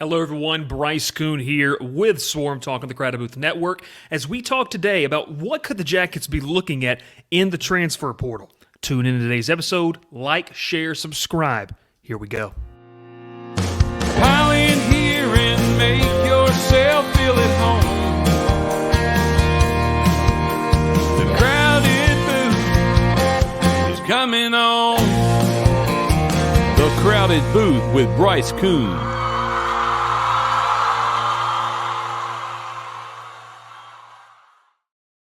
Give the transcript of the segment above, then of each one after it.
Hello, everyone. Bryce Koon here with Swarm Talk on the Crowded Booth Network as we talk today about what could the Jackets be looking at in the transfer portal. Tune in to today's episode. Like, share, subscribe. Here we go. Pile in here and make yourself feel at home. The Crowded Booth is coming on. The Crowded Booth with Bryce Koon.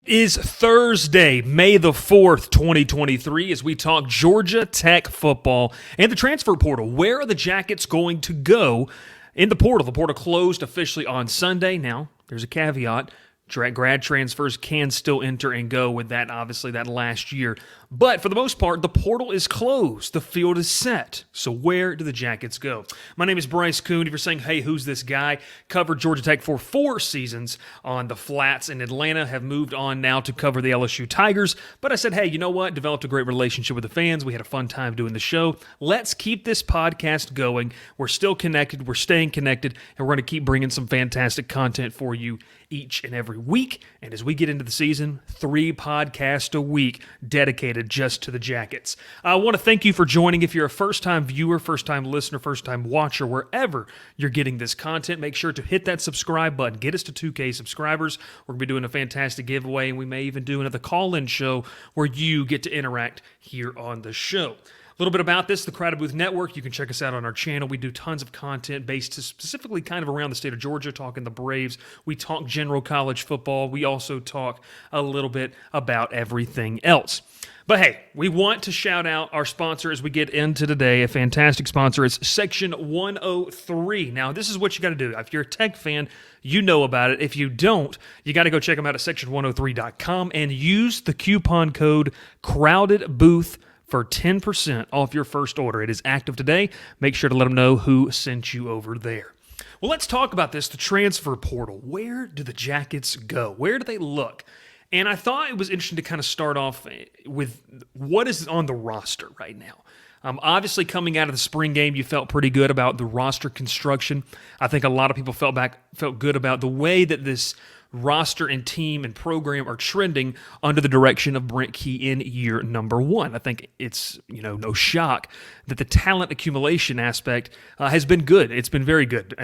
Is Thursday, May the 4th, 2023, as we talk Georgia Tech football and the transfer portal. Where are the Jackets going to go in the portal? The portal closed officially on Sunday. Now, there's a caveat. Grad transfers can still enter and go with that, obviously, that last year. But for the most part, the portal is closed. The field is set. So where do the Jackets go? My name is Bryce Koon. If you're saying, hey, who's this guy? Covered Georgia Tech for 4 seasons on the Flats in Atlanta. Have moved on now to cover the LSU Tigers. But I said, hey, you know what? Developed a great relationship with the fans. We had a fun time doing the show. Let's keep this podcast going. We're still connected. We're staying connected. And we're going to keep bringing some fantastic content for you each and every week. And as we get into the season, 3 podcasts a week dedicated just to the Jackets. I want to thank you for joining. If you're a first-time viewer, first-time listener, first-time watcher, wherever you're getting this content, make sure to hit that subscribe button. Get us to 2K subscribers. We're going to be doing a fantastic giveaway, and we may even do another call-in show where you get to interact here on the show. A little bit about this, the Crowded Booth Network. You can check us out on our channel. We do tons of content based specifically kind of around the state of Georgia, talking the Braves. We talk general college football. We also talk a little bit about everything else. But hey, we want to shout out our sponsor as we get into today, a fantastic sponsor. It's Section 103. Now, this is what you got to do. If you're a Tech fan, you know about it. If you don't, you got to go check them out at section103.com and use the coupon code CROWDEDBOOTH for 10% off your first order. It is active today. Make sure to let them know who sent you over there. Well, let's talk about this, the transfer portal. Where do the Jackets go? Where do they look? And I thought it was interesting to kind of start off with what is on the roster right now. Obviously, coming out of the spring game, you felt pretty good about the roster construction. I think a lot of people felt good about the way that this roster and team and program are trending under the direction of Brent Key in year number 1. I think it's no shock that the talent accumulation aspect has been good. It's been very good.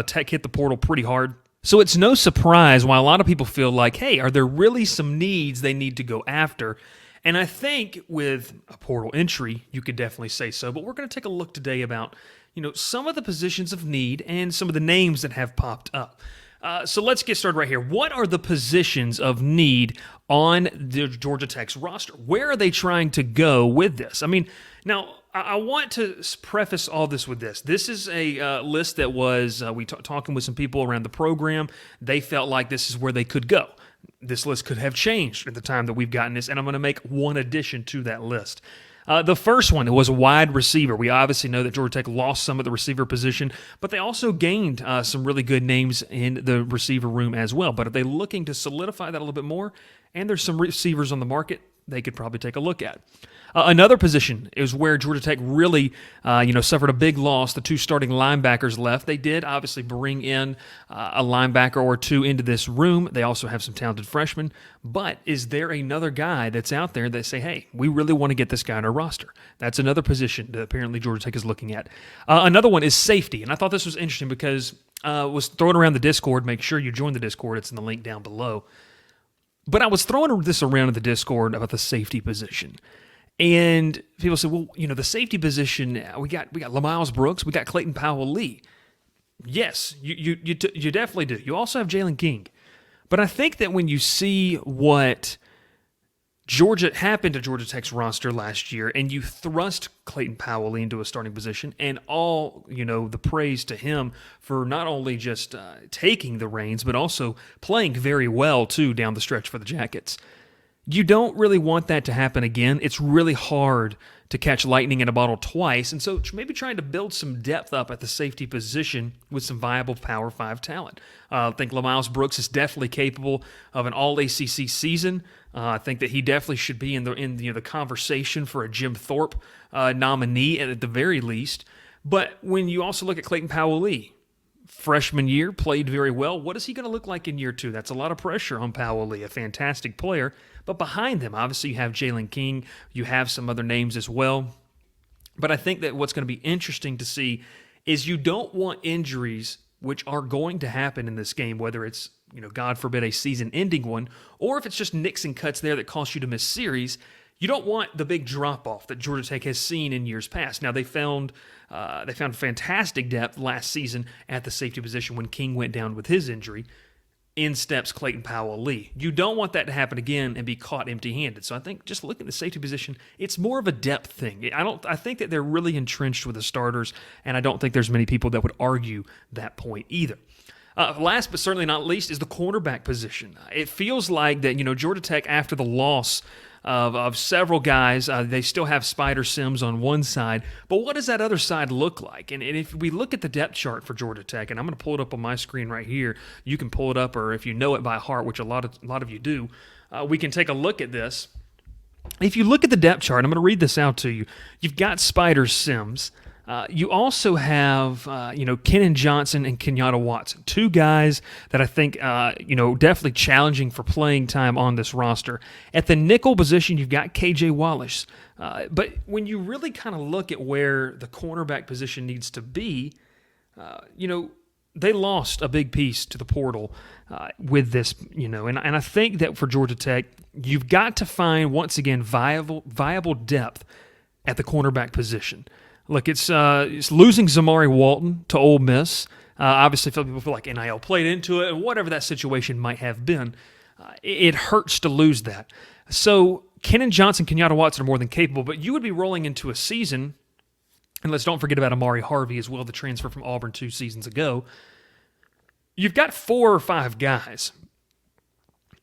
Tech hit the portal pretty hard. So it's no surprise why a lot of people feel like, hey, are there really some needs they need to go after? And I think with a portal entry, you could definitely say so. But we're going to take a look today about, some of the positions of need and some of the names that have popped up. So let's get started right here. What are the positions of need on the Georgia Tech's roster? Where are they trying to go with this? I mean, now I want to preface all this with this. This is a list that was, talking with some people around the program. They felt like this is where they could go. This list could have changed at the time that we've gotten this, and I'm going to make one addition to that list. The first one was a wide receiver. We obviously know that Georgia Tech lost some of the receiver position, but they also gained some really good names in the receiver room as well. But are they looking to solidify that a little bit more? And there's some receivers on the market they could probably take a look at. Another position is where Georgia Tech really, suffered a big loss. The 2 starting linebackers left. They did obviously bring in a linebacker or 2 into this room. They also have some talented freshmen. But is there another guy that's out there that say, hey, we really want to get this guy on our roster? That's another position that apparently Georgia Tech is looking at. Another one is safety. And I thought this was interesting because was throwing around the Discord. Make sure you join the Discord. It's in the link down below. But I was throwing this around in the Discord about the safety position. And people said, well, the safety position, we got LaMiles Brooks, we got Clayton Powell-Lee. Yes, you definitely do. You also have Jalen King. But I think that when you see what happened to Georgia Tech's roster last year, and you thrust Clayton Powell-Lee into a starting position, and all, the praise to him for not only just taking the reins, but also playing very well, too, down the stretch for the Jackets. You don't really want that to happen again. It's really hard to catch lightning in a bottle twice, and so maybe trying to build some depth up at the safety position with some viable Power 5 talent. I think LaMiles Brooks is definitely capable of an All-ACC season. I think that he definitely should be in the conversation for a Jim Thorpe nominee at the very least. But when you also look at Clayton Powell-Lee, freshman year, played very well. What is he going to look like in year two? That's a lot of pressure on Powell Lee, a fantastic player. But behind them, obviously, you have Jalen King. You have some other names as well. But I think that what's going to be interesting to see is you don't want injuries, which are going to happen in this game, whether it's, God forbid, a season-ending one, or if it's just nicks and cuts there that cost you to miss series. You don't want the big drop-off that Georgia Tech has seen in years past. Now, they found fantastic depth last season at the safety position when King went down with his injury. In steps Clayton Powell Lee. You don't want that to happen again and be caught empty-handed. So I think just looking at the safety position, it's more of a depth thing. I think that they're really entrenched with the starters, and I don't think there's many people that would argue that point either. Last but certainly not least is the cornerback position. It feels like that, Georgia Tech, after the loss of several guys, they still have Spider Sims on one side, but what does that other side look like? And if we look at the depth chart for Georgia Tech, and I'm going to pull it up on my screen right here, you can pull it up, or if you know it by heart, which a lot of you do, we can take a look at this. If you look at the depth chart, I'm going to read this out to you. You've got Spider Sims. You also have, Kenan Johnson and Kenyatta Watson, two guys that I think, definitely challenging for playing time on this roster. At the nickel position, you've got KJ Wallace. But when you really kind of look at where the cornerback position needs to be, they lost a big piece to the portal with this, and I think that for Georgia Tech, you've got to find, once again, viable depth at the cornerback position. Look, it's losing Zamari Walton to Ole Miss. Obviously, people feel like NIL played into it, and whatever that situation might have been, it hurts to lose that. So Kenan Johnson, Kenyatta Watson are more than capable, but you would be rolling into a season, and let's don't forget about Amari Harvey as well, the transfer from Auburn 2 seasons ago. You've got 4 or 5 guys,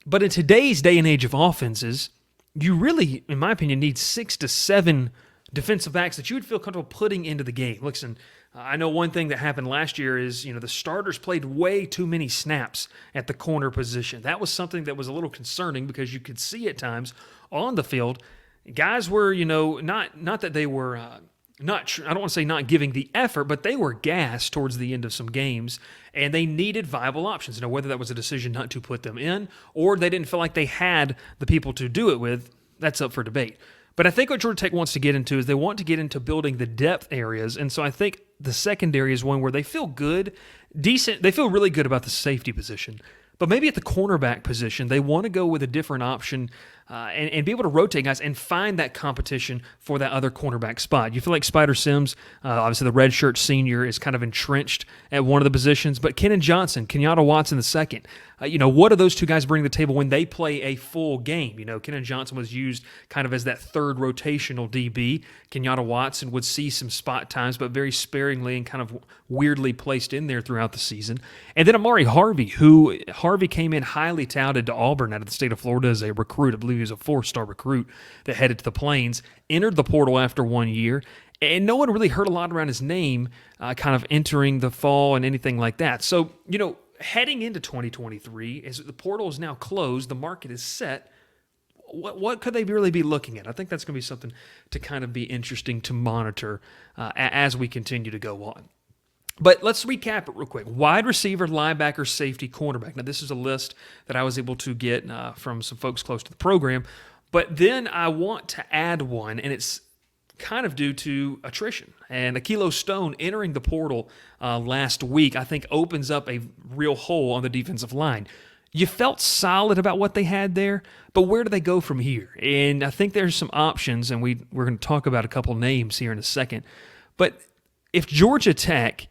but in today's day and age of offenses, you really, in my opinion, need 6 to 7 defensive backs that you would feel comfortable putting into the game. Listen, I know one thing that happened last year is, the starters played way too many snaps at the corner position. That was something that was a little concerning because you could see at times on the field, guys were, not that they were I don't want to say not giving the effort, but they were gassed towards the end of some games, and they needed viable options. Whether that was a decision not to put them in or they didn't feel like they had the people to do it with, that's up for debate. But I think what Georgia Tech wants to get into is they want to get into building the depth areas. And so I think the secondary is one where they feel good, decent. They feel really good about the safety position. But maybe at the cornerback position, they want to go with a different option and be able to rotate guys and find that competition for that other cornerback spot. You feel like Spider Sims, obviously the redshirt senior, is kind of entrenched at one of the positions, but Kenan Johnson, Kenyatta Watson the second, what do those two guys bring to the table when they play a full game? Kenan Johnson was used kind of as that third rotational DB. Kenyatta Watson would see some spot times, but very sparingly and kind of weirdly placed in there throughout the season. And then Amari Harvey, Harvey came in highly touted to Auburn out of the state of Florida as a recruit. I believe he was a 4-star recruit that headed to the Plains, entered the portal after 1 year, and no one really heard a lot around his name kind of entering the fall and anything like that. So, heading into 2023, as the portal is now closed, the market is set, what could they really be looking at? I think that's going to be something to kind of be interesting to monitor as we continue to go on. But let's recap it real quick. Wide receiver, linebacker, safety, cornerback. Now, this is a list that I was able to get from some folks close to the program. But then I want to add one, and it's kind of due to attrition. And Akilo Stone entering the portal last week, I think, opens up a real hole on the defensive line. You felt solid about what they had there, but where do they go from here? And I think there's some options, and we're going to talk about a couple names here in a second. But if Georgia Tech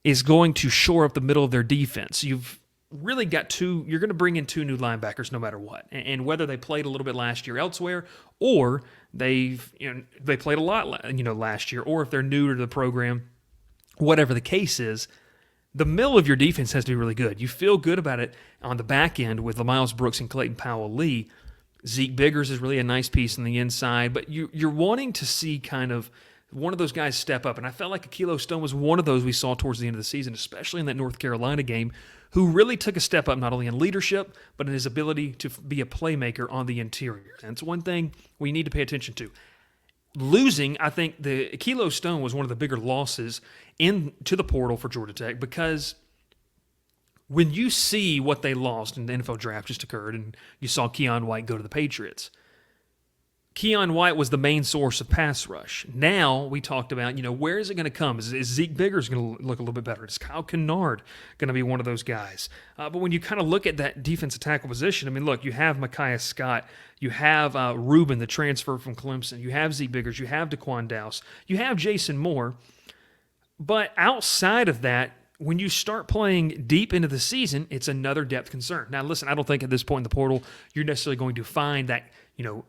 is going to shore up the middle of their defense, you've really got you're going to bring in 2 new linebackers no matter what. And whether they played a little bit last year elsewhere or they played a lot last year, or if they're new to the program, whatever the case is, the middle of your defense has to be really good. You feel good about it on the back end with Miles Brooks and Clayton Powell Lee. Zeke Biggers is really a nice piece on the inside, but you're wanting to see kind of one of those guys step up. And I felt like Akilo Stone was one of those we saw towards the end of the season, especially in that North Carolina game, who really took a step up not only in leadership, but in his ability to be a playmaker on the interior. And it's one thing we need to pay attention to. losing, I think the Kilo Stone was one of the bigger losses into the portal for Georgia Tech, because when you see what they lost, and the NFL draft just occurred, and you saw Keon White go to the Patriots, Keon White was the main source of pass rush. Now we talked about, where is it going to come? Is Zeke Biggers going to look a little bit better? Is Kyle Kennard going to be one of those guys? But when you kind of look at that defensive tackle position, I mean, look, you have Micaiah Scott, you have Reuben, the transfer from Clemson, you have Zeke Biggers, you have Daquan Dowse, you have Jason Moore. But outside of that, when you start playing deep into the season, it's another depth concern. Now, listen, I don't think at this point in the portal you're necessarily going to find that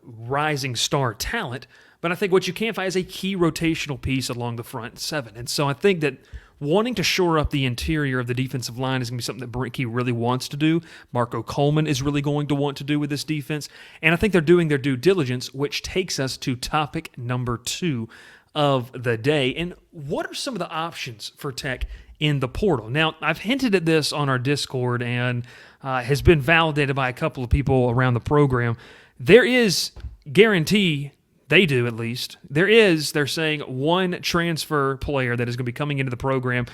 rising star talent, but I think what you can find is a key rotational piece along the front seven. And so I think that wanting to shore up the interior of the defensive line is going to be something that Brinke really wants to do. Marco Coleman is really going to want to do with this defense. And I think they're doing their due diligence, which takes us to topic number 2 of the day. And what are some of the options for Tech in the portal? Now, I've hinted at this on our Discord and has been validated by a couple of people around the program. There is guarantee, they do at least, they're saying one transfer player that is going to be coming into the program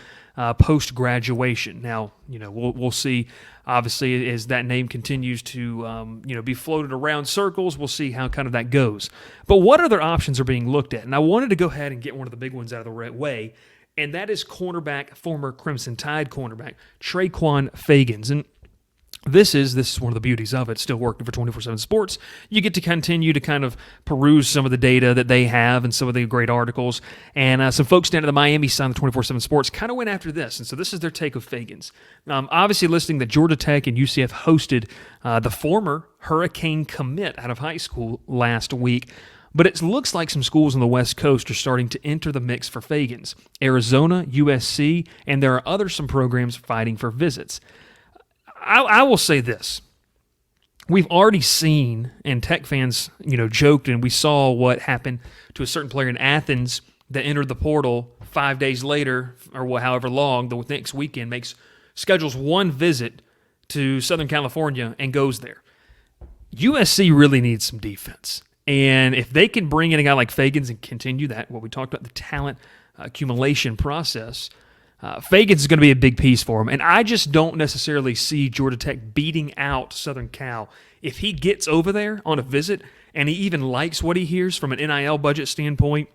post-graduation. Now, we'll see, obviously, as that name continues to, be floated around circles, we'll see how kind of that goes. But what other options are being looked at? And I wanted to go ahead and get one of the big ones out of the right way, and that is cornerback, former Crimson Tide cornerback, Traquan Fagans. And this is one of the beauties of it, still working for 24/7 Sports. You get to continue to kind of peruse some of the data that they have and some of the great articles. And some folks down at the Miami side of 24/7 Sports kind of went after this. And so this is their take of Fagans. Obviously listing that Georgia Tech and UCF hosted the former Hurricane commit out of high school last week. But it looks like some schools on the West Coast are starting to enter the mix for Fagans. Arizona, USC, and there are some programs fighting for visits. I will say this. We've already seen, and Tech fans, joked, and we saw what happened to a certain player in Athens that entered the portal 5 days later, or however long, the next weekend, schedules one visit to Southern California and goes there. USC really needs some defense. And if they can bring in a guy like Fagans and continue that, what we talked about, the talent accumulation process, Fagans is going to be a big piece for him. And I just don't necessarily see Georgia Tech beating out Southern Cal. If he gets over there on a visit and he even likes what he hears from an NIL budget standpoint,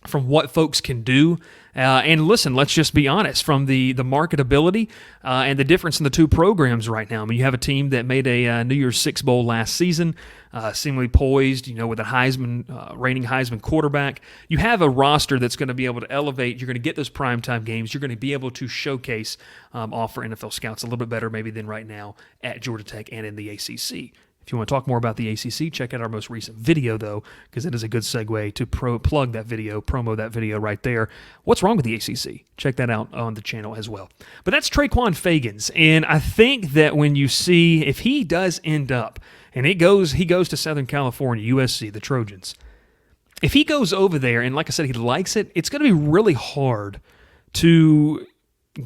from what folks can do, and listen, let's just be honest, from the marketability and the difference in the two programs right now. I mean, you have a team that made a New Year's Six Bowl last season, seemingly poised, with a reigning Heisman quarterback. You have a roster that's going to be able to elevate. You're going to get those primetime games. You're going to be able to showcase offer NFL scouts a little bit better maybe than right now at Georgia Tech and in the ACC. If you want to talk more about the ACC, check out our most recent video, though, because it is a good segue to plug that video, promo that video right there. What's wrong with the ACC? Check that out on the channel as well. But that's Traquan Fagans, and I think that when you see, if he does end up, and he goes to Southern California, USC, the Trojans, if he goes over there, and like I said, he likes it, it's going to be really hard to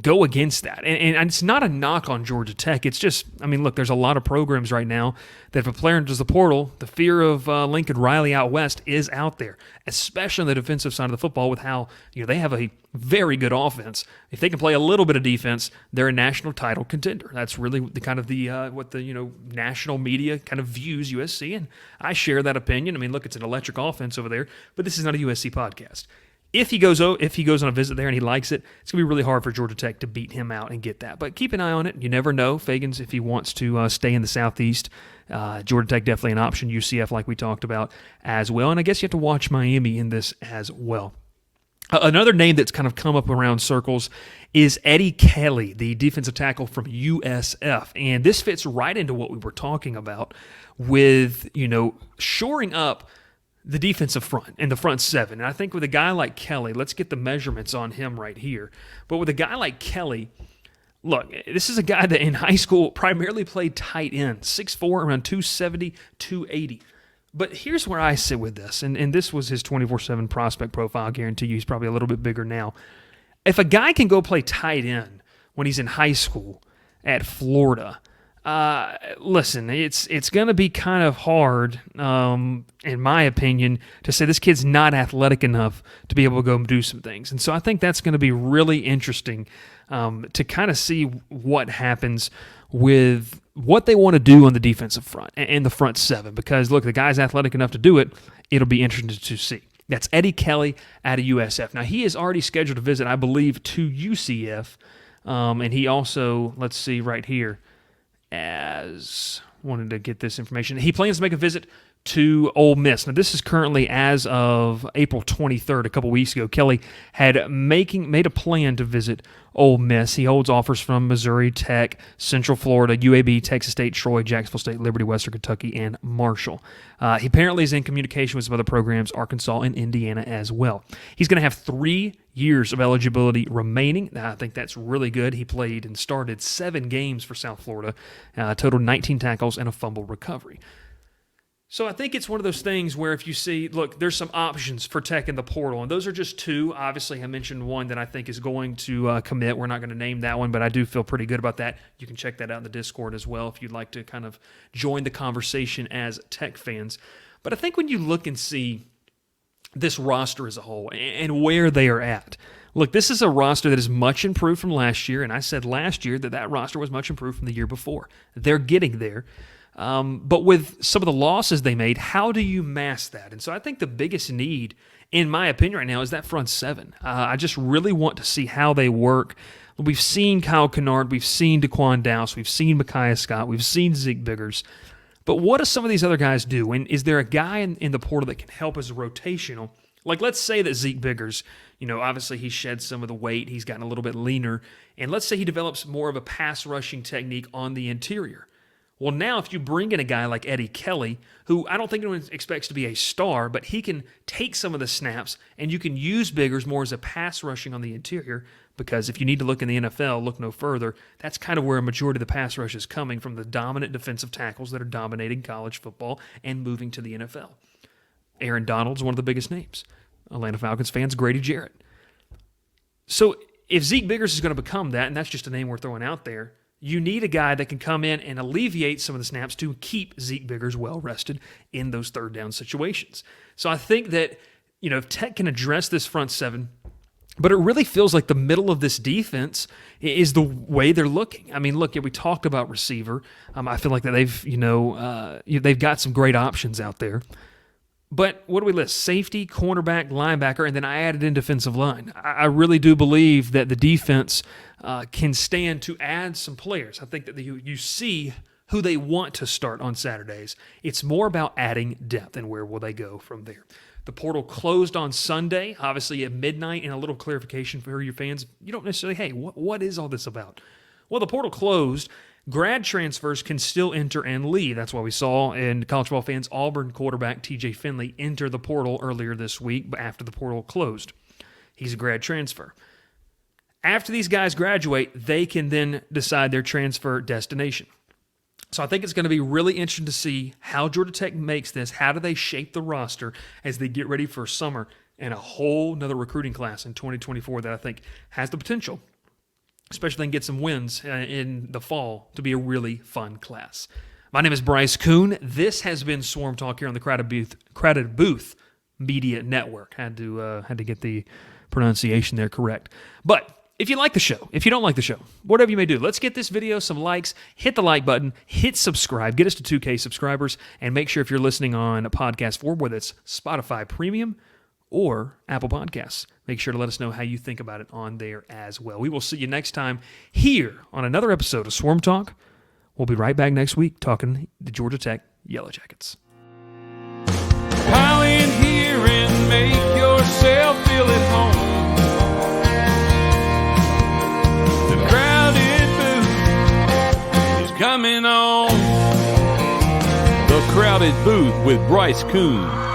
go against that. And it's not a knock on Georgia Tech. It's just, look, there's a lot of programs right now that if a player enters the portal, the fear of Lincoln Riley out west is out there, especially on the defensive side of the football with how, they have a very good offense. If they can play a little bit of defense, they're a national title contender. That's really the kind of what the national media kind of views USC, and I share that opinion. Look, it's an electric offense over there, but this is not a USC podcast. If he goes on a visit there and he likes it, it's going to be really hard for Georgia Tech to beat him out and get that. But keep an eye on it. You never know. Fagans, if he wants to stay in the Southeast, Georgia Tech definitely an option. UCF, like we talked about, as well. And I guess you have to watch Miami in this as well. Another name that's kind of come up around circles is Eddie Kelly, the defensive tackle from USF. And this fits right into what we were talking about with, shoring up the defensive front and the front seven. And I think with a guy like Kelly, let's get the measurements on him right here. But with a guy like Kelly, look, this is a guy that in high school primarily played tight end, 6'4", around 270, 280. But here's where I sit with this, and this was his 24/7 prospect profile. I guarantee you he's probably a little bit bigger now. If a guy can go play tight end when he's in high school at Florida, Listen, it's going to be kind of hard, in my opinion, to say this kid's not athletic enough to be able to go and do some things. And so I think that's going to be really interesting to kind of see what happens with what they want to do on the defensive front and the front seven. Because, look, the guy's athletic enough to do it. It'll be interesting to see. That's Eddie Kelly out of USF. Now, he is already scheduled to visit, I believe, to UCF. And he also, let's see right here, wanted to get this information. He plans to make a visit to Ole Miss. Now, this is currently as of April 23rd, a couple weeks ago. Kelly had made a plan to visit Ole Miss. He holds offers from Missouri Tech, Central Florida, UAB, Texas State, Troy, Jacksonville State, Liberty, Western Kentucky, and Marshall. He apparently is in communication with some other programs, Arkansas and Indiana as well. He's going to have 3 years of eligibility remaining. Now, I think that's really good. He played and started 7 games for South Florida, totaled 19 tackles and a fumble recovery. So I think it's one of those things where if you see, look, there's some options for Tech in the portal, and those are just 2. Obviously, I mentioned one that I think is going to commit. We're not going to name that one, but I do feel pretty good about that. You can check that out in the Discord as well if you'd like to kind of join the conversation as Tech fans. But I think when you look and see this roster as a whole and where they are at, look, this is a roster that is much improved from last year, and I said last year that roster was much improved from the year before. They're getting there. But with some of the losses they made, how do you mask that? And so I think the biggest need, in my opinion right now, is that front seven. I just really want to see how they work. We've seen Kyle Kennard, we've seen Daquan Dowse, we've seen Micaiah Scott, we've seen Zeke Biggers. But what do some of these other guys do? And is there a guy in the portal that can help as a rotational? Like, let's say that Zeke Biggers, obviously he shed some of the weight, he's gotten a little bit leaner, and let's say he develops more of a pass rushing technique on the interior. Well, now if you bring in a guy like Eddie Kelly, who I don't think anyone expects to be a star, but he can take some of the snaps, and you can use Biggers more as a pass rushing on the interior, because if you need to look in the NFL, look no further. That's kind of where a majority of the pass rush is coming from, the dominant defensive tackles that are dominating college football and moving to the NFL. Aaron Donald's one of the biggest names. Atlanta Falcons fans, Grady Jarrett. So if Zeke Biggers is going to become that, and that's just a name we're throwing out there, you need a guy that can come in and alleviate some of the snaps to keep Zeke Biggers well rested in those third down situations. So I think that, if Tech can address this front seven, but it really feels like the middle of this defense is the way they're looking. I mean, look, we talked about receiver. I feel like that they've got some great options out there. But what do we list? Safety, cornerback, linebacker, and then I added in defensive line. I really do believe that the defense can stand to add some players. I think that you see who they want to start on Saturdays. It's more about adding depth and where will they go from there. The portal closed on Sunday, obviously at midnight, and a little clarification for your fans. You don't necessarily, hey, what is all this about? Well, the portal closed. Grad transfers can still enter and leave. That's why we saw in college football fans Auburn quarterback TJ Finley enter the portal earlier this week after the portal closed. He's a grad transfer. After these guys graduate, they can then decide their transfer destination. So I think it's going to be really interesting to see how Georgia Tech makes this. How do they shape the roster as they get ready for summer and a whole nother recruiting class in 2024 that I think has the potential, especially if they can get some wins in the fall, to be a really fun class. My name is Bryce Koon. This has been Swarm Talk here on the Crowded Booth Media Network. Had to get the pronunciation there correct. But if you like the show, if you don't like the show, whatever you may do, let's get this video some likes, hit the like button, hit subscribe, get us to 2K subscribers, and make sure if you're listening on a podcast form, whether it's Spotify Premium or Apple Podcasts, make sure to let us know how you think about it on there as well. We will see you next time here on another episode of Swarm Talk. We'll be right back next week talking the Georgia Tech Yellow Jackets. Pile in here and make yourself feel at home. The crowded booth is coming on. The Crowded Booth with Bryce Koon.